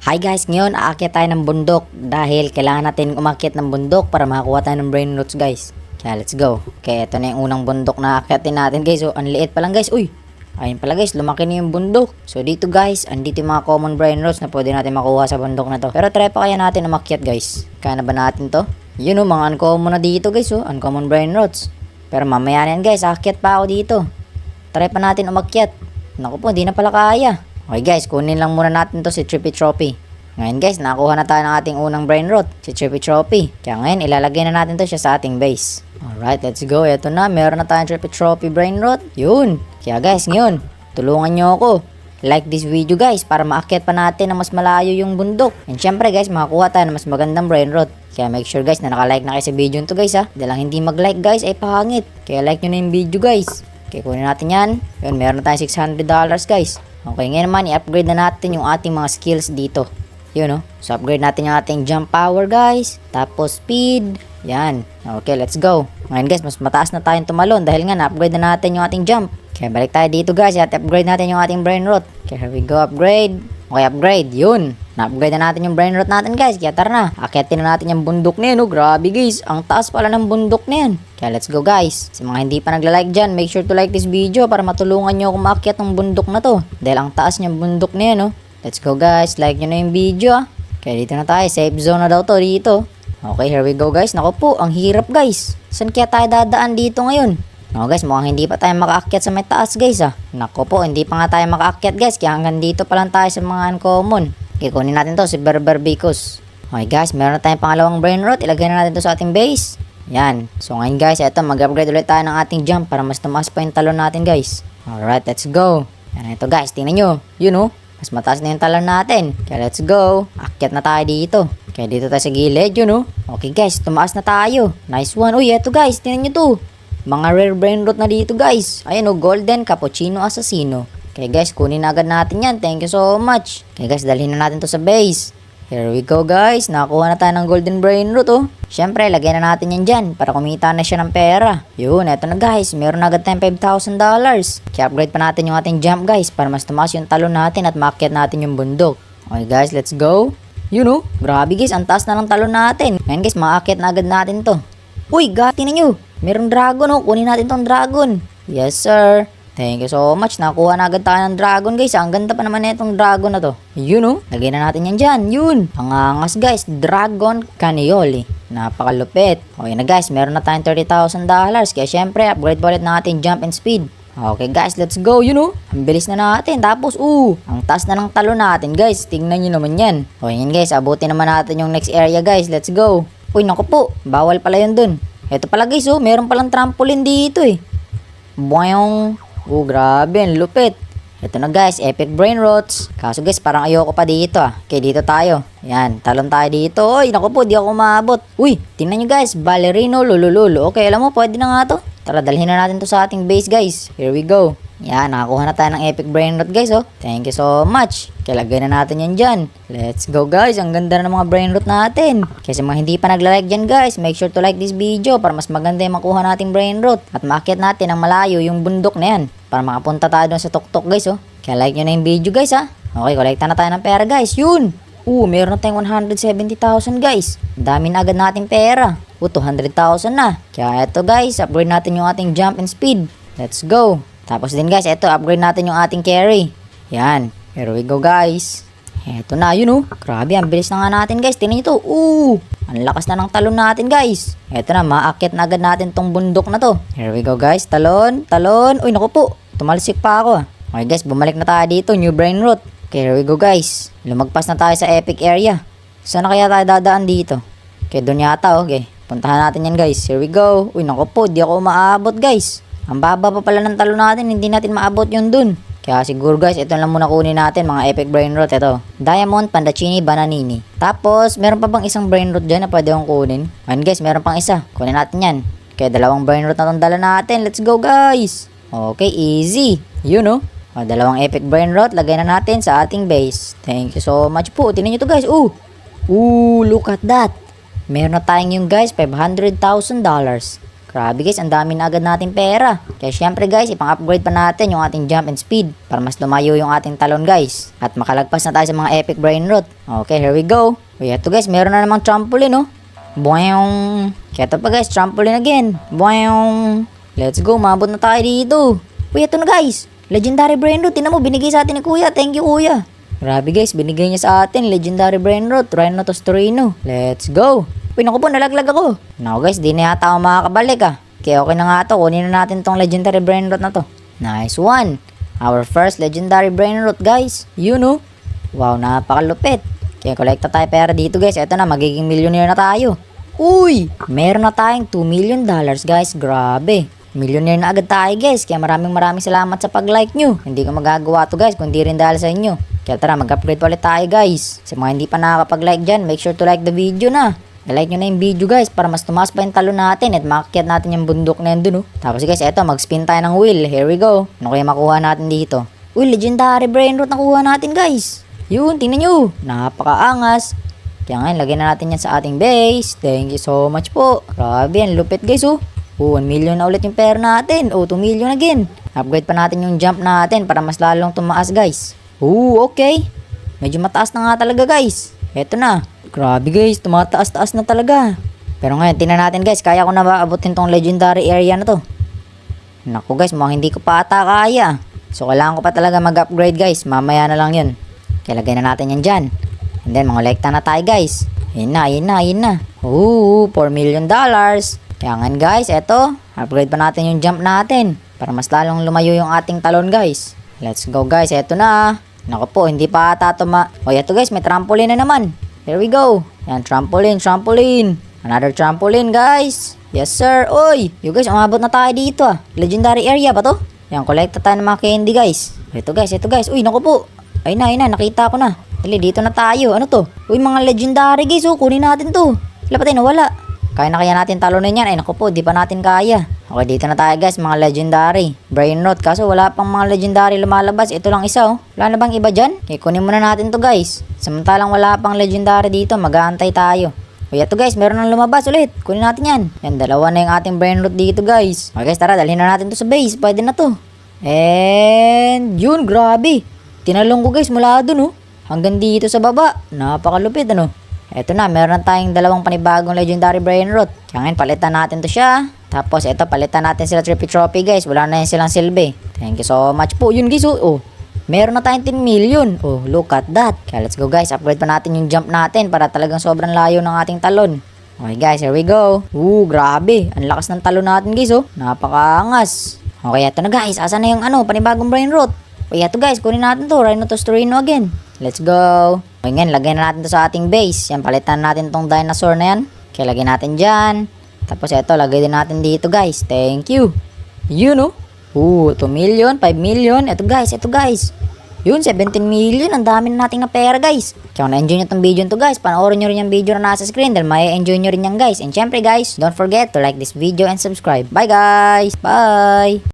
Hi guys, ngayon aakyat tayo ng bundok dahil kailangan natin umakyat ng bundok para makakuha tayo ng brain roots guys. Kaya let's go. Kaya ito na yung unang bundok na aakyatin natin guys. So, ang liit pa lang guys. Uy, ayun pala guys, lumaki na yung bundok. So dito guys, andito yung mga common brain roots na pwede natin makuha sa bundok na to. Pero try pa kaya natin umakyat guys. Kaya na ba natin to? Yun mga uncommon na dito guys uncommon brain roots. Pero mamaya na yan guys, aakyat pa ako dito. Try pa natin umakyat. Naku po, hindi na pala kaya. Okay guys, kunin lang muna natin to si Trippy Trophy. Ngayon guys, nakuha na tayo ng ating unang brain root, si Trippy Trophy. Kaya ngayon, ilalagay na natin to siya sa ating base. Alright, let's go. Ito na, meron na tayong Trippy Trophy brain root. Yun. Kaya guys, ngayon, tulungan nyo ako. Like this video guys, para maakyat pa natin na mas malayo yung bundok. And syempre guys, makakuha tayo ng mas magandang brain root. Kaya make sure guys na nakalike na kayo sa video nito guys ha. Dahil lang hindi mag-like guys ay pangit. Kaya like nyo na yung video guys. Okay, kunin natin yan. Yun, meron na tayong $600 guys. Okay, ngayon naman, i-upgrade na natin yung ating mga skills dito. Yun So, upgrade natin yung ating jump power guys. Tapos speed. Yan. Okay, let's go. Ngayon guys, mas mataas na tayong tumalon dahil nga na-upgrade na natin yung ating jump. Kaya balik tayo dito guys at upgrade natin yung ating brain root. Okay, here we go, upgrade. Okay, upgrade. Yun. Na-upgrade na natin yung brain root natin guys. Kaya tara na. Akyatin na natin yung bundok na yan. Grabe guys. Ang taas pala ng bundok na yan. Kaya let's go guys. Sa mga hindi pa nagla-like dyan, make sure to like this video para matulungan nyo kung maakyat ng bundok na to. Dahil ang taas niyang bundok na yan Let's go guys. Like nyo na yung video Kaya dito na tayo. Safe zone na daw to dito. Okay, here we go guys. Naku po, ang hirap guys. Saan kaya tayo dadaan dito ngayon? No guys, mukhang hindi pa tayo makaakyat sa may taas guys Naku po, hindi pa nga tayo makaakyat guys. Kaya hanggang dito pa lang tayo sa mga uncommon. Okay, kunin natin to si Berberbicus. Okay guys, meron na tayong pangalawang brain root. Ilagay na natin to sa ating base. Yan. So ngayon guys, eto mag-upgrade ulit tayo ng ating jump para mas tumaas pa yung talon natin guys. Alright, let's go. Yan ito guys, tingnan nyo. Yun mas mataas na yung talon natin. Kaya let's go. Akyat na tayo dito. Kaya dito tayo sa gilid, yun Okay guys, tumaas na tayo. Nice one. Uy, eto guys, tingnan nyo to. Mga rare brain root na dito guys. Ayan golden cappuccino assassino. Kaya guys, kunin na agad natin yan. Thank you so much. Kaya guys, dalhin na natin to sa base. Here we go guys. Nakakuha na tayo ng golden brain root Syempre, lagyan na natin yan dyan para kumita na siya ng pera. Yun, eto na guys. Meron na agad tayong $5,000. Kaya upgrade pa natin yung ating jump guys para mas tumaas yung talon natin at maakyat natin yung bundok. Okay guys, let's go. Yun grabe guys, ang taas na ng talon natin. Ngayon guys, maakyat na agad natin to. Uy, tingnan nyo. Merong dragon kunin natin tong dragon. Yes sir. Thank you so much. Nakuha na agad tayo ng dragon guys. Ang ganda pa naman na itong dragon na to. Yun lagay na natin yan dyan. Yun. Ang angas guys. Dragon Canioli. Napakalupit. Okay na guys. Meron na tayong $30,000. Kaya syempre upgrade pa ulit na natin jump and speed. Okay guys, let's go. Ang bilis na natin. Tapos ang taas na ng talon natin guys. Tingnan nyo naman yan. Okay yan guys. Abutin naman natin yung next area guys. Let's go. Uy, naku po. Bawal pala yun dun. Ito pala guys meron palang trampoline dito Boing. Grabe, ang lupit. Ito na guys, epic brain roots. Kaso guys, parang ayoko pa dito Kaya dito tayo. Yan, talon tayo dito. Uy, naku po, di ako maabot. Uy, tingnan nyo guys, ballerino lulululo. Okay, alam mo, pwede na nga to. Tara, dalhin na natin to sa ating base guys. Here we go. Yan, nakakuha na tayo ng epic brain root guys Thank you so much. Kaya lagay na natin yan dyan. Let's go guys, ang ganda na ng mga brain root natin. Kaya sa mga hindi pa nagla-like dyan guys, make sure to like this video para mas maganda yung makuha nating brain root. At maakyat natin ang malayo yung bundok na yan. Para makapunta tayo doon sa tuktok guys Kaya like nyo na yung video guys Okay, kolekta na tayo ng pera guys. Yun. Meron na tayong 170,000 guys. Dami na agad nating pera. 200,000 na. Kaya eto guys, upgrade natin yung ating jump and speed. Let's go. Tapos din guys, eto, upgrade natin yung ating carry. Yan. Here we go guys. Eto na, yun Grabe, ang bilis na nga natin guys. Tingnan nyo to. Ang lakas na ng talon natin guys. Eto na, maakyat na agad natin tong bundok na to. Here we go guys. Talon, talon. Uy, naku po. Tumalsik pa ako Okay guys, bumalik na tayo dito. New brain root. Okay, here we go guys. Lumagpas na tayo sa epic area. Saan na kaya tayo dadaan dito? Okay, doon yata okay. Puntahan natin yan guys. Here we go. Uy, naku po. Di ako maabot guys. Ang baba pa pala ng talon natin. Hindi natin maabot yun dun. Kaya siguro guys, ito lang muna kunin natin mga epic brain root. Ito, Diamond Pandacini Bananini. Tapos, meron pa bang isang brain root dyan na pwede kong kunin? Ayun guys, meron pang isa. Kunin natin yan. Kaya dalawang brain root na itong dala natin. Let's go guys. Okay, easy. Yun dalawang epic brain root. Lagay na natin sa ating base. Thank you so much po. Tingnan nyo to guys. Look at that. Meron na tayong yung guys, $500,000. Grabe guys, ang dami na agad nating pera. Kaya syempre guys, ipang-upgrade pa natin yung ating jump and speed para mas lumayo yung ating talon guys. At makalagpas na tayo sa mga epic brain rot. Okay, here we go. Uy, eto guys, meron na namang trampoline oh. Boing. Kaya ito pa guys, trampoline again. Boing. Let's go, mabot na tayo dito. Uy, eto na guys. Legendary brain rot. Tingnan mo, binigay sa atin ni kuya. Thank you kuya. Grabe guys, binigay niya sa atin. Legendary brain rot. Rhinotos-torino. Let's go. Uy, naku po, nalaglag ako. Naku guys, di na yata ako makakabalik ah. Kaya okay na nga to. Kunin na natin tong legendary brain rot na to. Nice one. Our first legendary brain rot guys. You know. Wow, napakalupit. Kaya kolekta tayo pera dito guys. Eto na, magiging millionaire na tayo. Uy! Meron na tayong $2 million guys. Grabe. Millionaire na agad tayo guys. Kaya maraming salamat sa pag-like nyo. Hindi ko magagawa to guys kundi rin dahil sa inyo. Kaya tara, mag-upgrade pa ulit tayo guys. Sa mga hindi pa nakakapag-like dyan, make sure to like the video na. I-like nyo na yung video guys para mas tumaas pa yung talon natin at makakyat natin yung bundok na yun dun oh. Tapos guys, eto, mag-spin tayo ng wheel. Here we go. Ano kaya makuha natin dito? Uy, legendary brain rot nakuha natin guys. Yun, tingnan nyo. Napakaangas. Kaya ngayon, lagyan na natin yan sa ating base. Thank you so much po. Grabe, ang lupit guys oh. 1 million na ulit yung pera natin. 2 million again. Upgrade pa natin yung jump natin para mas lalong tumaas guys. Okay. Medyo mataas na nga talaga guys. Eto na. Grabe guys, tumataas-taas na talaga. Pero ngayon, tingnan natin guys, kaya ko na ba abutin tong legendary area na to? Naku guys, mukhang hindi ko pa ata kaya. So kailangan ko pa talaga mag-upgrade guys. Mamaya na lang yun. Kaya lagay na natin yan dyan. And then, mangolekta na tayo guys. Ayun na. 4 million dollars. Kaya nga guys, eto, upgrade pa natin yung jump natin para mas lalong lumayo yung ating talon guys. Let's go guys, eto na. Naku po, hindi pa ata O eto guys, may trampoline na naman. Here we go. Yan, trampoline. Another trampoline guys. Yes sir. Oy, you guys, umabot na tayo dito ah. Legendary area ba to? Yan, kolekta tayo ng mga candy guys. Eto guys. Uy, naku po. Ayun na, nakita ko na. Dali, dito na tayo. Ano to? Uy, mga legendary guys, oh, kunin natin to. Wala pa tayo, nawala. Kaya na kaya natin talunin yan. Ay naku po, di pa natin kaya. Okay, dito na tayo guys, mga legendary brain rot. Kaso wala pang mga legendary lumalabas. Ito lang isa oh. Wala na bang iba dyan? Okay, kunin muna natin to guys. Samantalang wala pang legendary dito, mag-aantay tayo. Okay, ito guys, meron nang lumabas ulit. Kunin natin yan. Yan, dalawa na yung ating brain rot dito guys. Okay guys, tara, dalhin na natin to sa base. Pwede na to. And yun, grabe. Tinalong ko guys mula dun oh. Hanggang dito sa baba. Napakalupit ano. Eto na, meron tayong dalawang panibagong legendary brain rot. Kaya ngayon, palitan natin to siya. Tapos, eto, palitan natin sila trophy guys. Wala na yan silang silbi. Thank you so much po. Yun guys, oh. Meron na tayong 10 million. Oh, look at that. Kaya let's go guys. Upgrade pa natin yung jump natin para talagang sobrang layo ng ating talon. Okay guys, here we go. Grabe. Ang lakas ng talon natin guys, oh. Napakaangas. Okay, eto na guys. Asan na yung panibagong brain rot? Okay, eto guys. Kunin natin to. Rhinotos-torino again. Let's go. Okay, ngayon, lagyan na natin to sa ating base. Yan, palitan natin tong dinosaur na yan. Kaya lagyan natin dyan. Tapos eto, lagay din natin dito guys. Thank you. Yun oh. 2 million, 5 million. Eto guys. Yun, 17 million. Ang dami na nating na pera guys. Kaya kung na-enjoy nyo tong video to guys, panoorin nyo rin yung video na nasa screen dahil may enjoy nyo rin yan guys. And syempre guys, don't forget to like this video and subscribe. Bye guys. Bye.